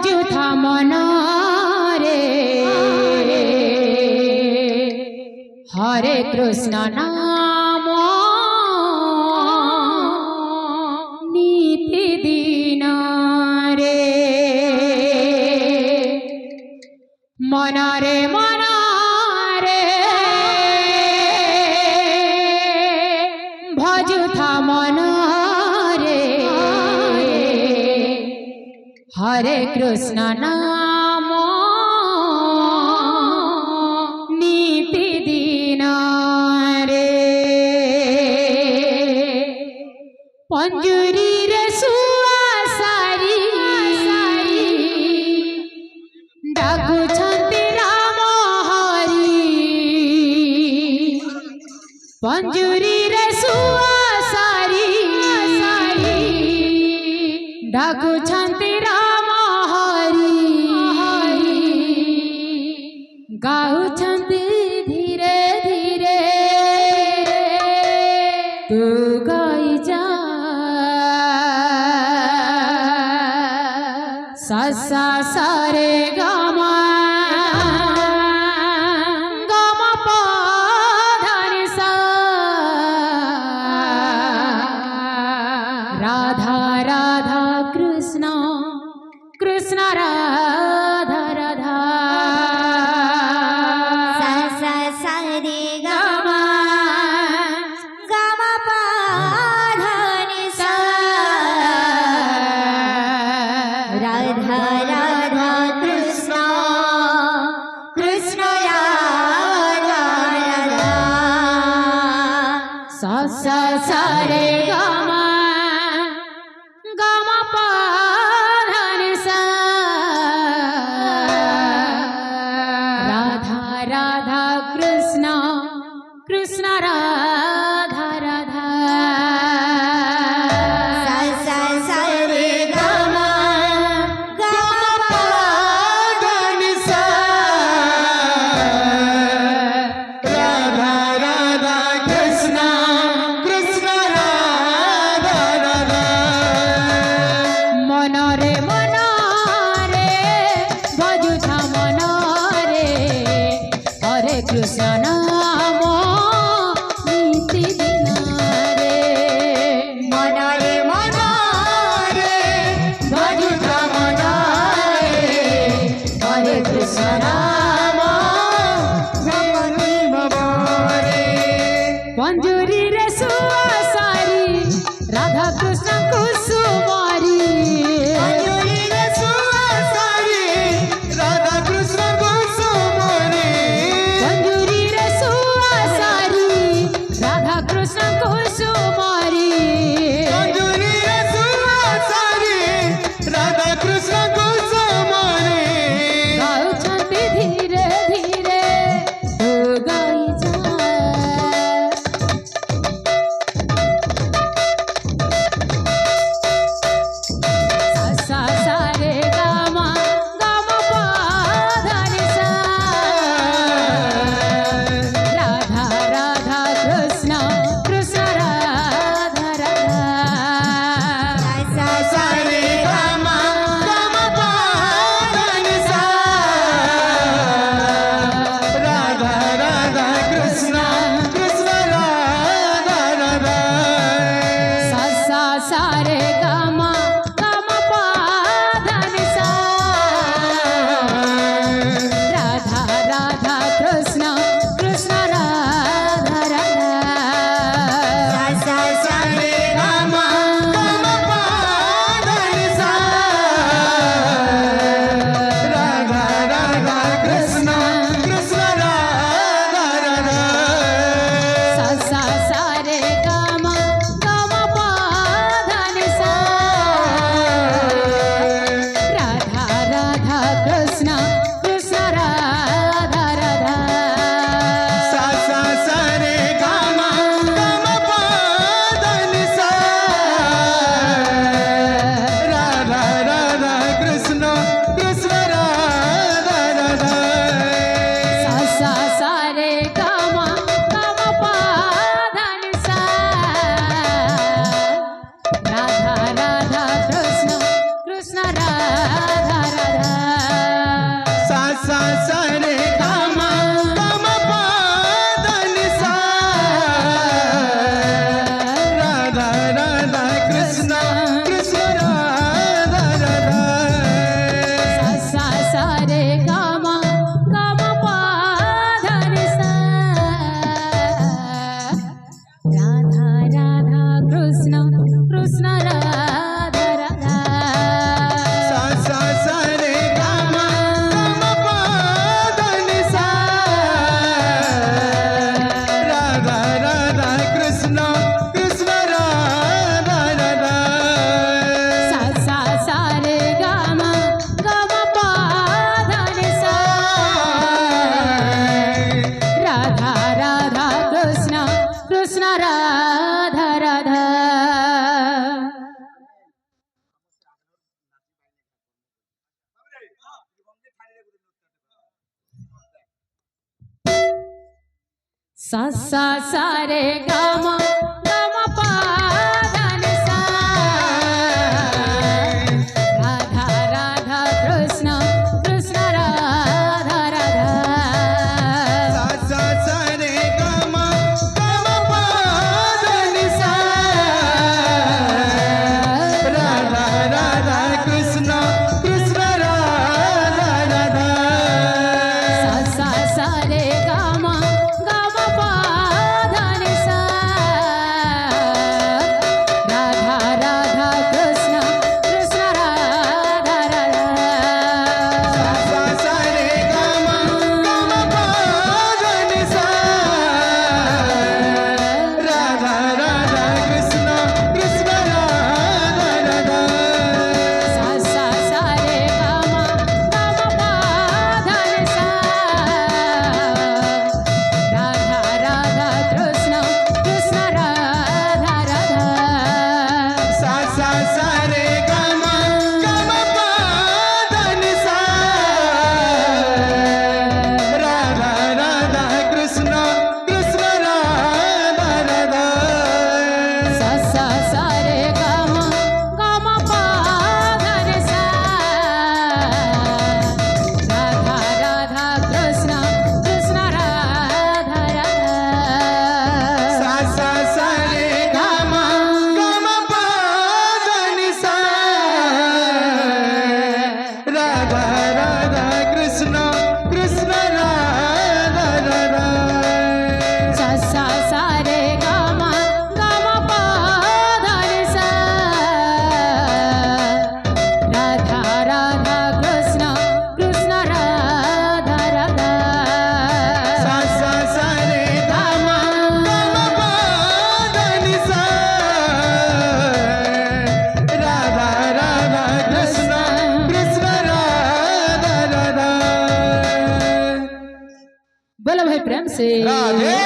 भजुथा मन रे हरे कृष्ण नाम नीति दिन रे मन रे भजुथा मन रे हरे कृष्ण नाम नीति दिन रे पंजुरी रे सुआसारी डाकुछंती राम हरि पंजुरी रे सुआसारी डाकुछंती राम हरि गाउछंती धीरे धीरे तू गाई जा सा सा सा रे गा मा गा मा पा धा नि सा राधा राधा कृष्ण कृष्ण राधा राधा सा सा सा रे गा मा गा मा पा धा नि सा राधा राधा कृष्ण कृष्ण राधा राधा सा सा सा रे गा मा पा धा नि सा राधा राधा कृष्ण कृष्ण राधा राधा सा सा सा रे गा मा गा मा पा धा नि सा राधा राधा कृष्ण कृष्ण राधा राधा मन रे भजुथा मन रे हरे कृष्ण नाम नीति दिन रे मन रे भजुथा मन रे हरे कृष्ण नाम रमणी भवरे पंजुरी रे सुआसारी राधा कृष्ण कुसुमारी पंजुरी रे सुआसारी राधा कृष्ण कुसुमारी पंजुरी रे सुआसारी राधा कृष्ण कुसुमारी पंजुरी रे सुआसारी राधा कृष्ण कुसुमारी गाउछंती धीरे धीरे तू गाई जा राधा राधा कृष्ण कृष्ण राधा राधा सा सा रे गा मा पा धा नि सा राधा राधा कृष्ण कृष्ण राधा राधा सा सा सा रे गा मा पा धा नि सा राधा राधा कृष्ण कृष्ण राधा राधा सा सा सा रे गा मा पा धा नि सा राधा राधा कृष्ण कृष्ण राधा राधा सा सा सा रे गा मा पा धा नि सा राधा राधा कृष्ण कृष्ण राधा राधा सा सा सा रे गा मा पा धा नि सा राधा राधा कृष्ण कृष्ण राधा राधा सा सा सा रे गा मा पा धा नि सा राधा राधा कृष्ण कृष्ण राधा राधा सा सा रे गा मा पा धा नि सा राधा राधा कृष्ण कृष्ण राधा राधा सा सा सा रे गा मा पा धा नि सा राधा राधा कृष्ण कृष्ण राधा राधा सा सा सा रे गा मा पा धा नि सा राधा राधा कृष्ण कृष्ण राधा राधा सा सा सा रे गा मा पा धा नि सा राधा राधा कृष्ण कृष्ण राधा राधा सा सा सा रे गा मा पा धा नि सा राधा राधा कृष्ण कृष्ण राधा राधा सा सा सा रे गा मा पा धा नि सा राधा राधा कृष्ण कृष्ण राधा राधा सा सा सा रे गा मा पा धा नि सा राधा राधा कृष्ण कृष्ण राधा राधा बोलो भाई प्रेम से राधे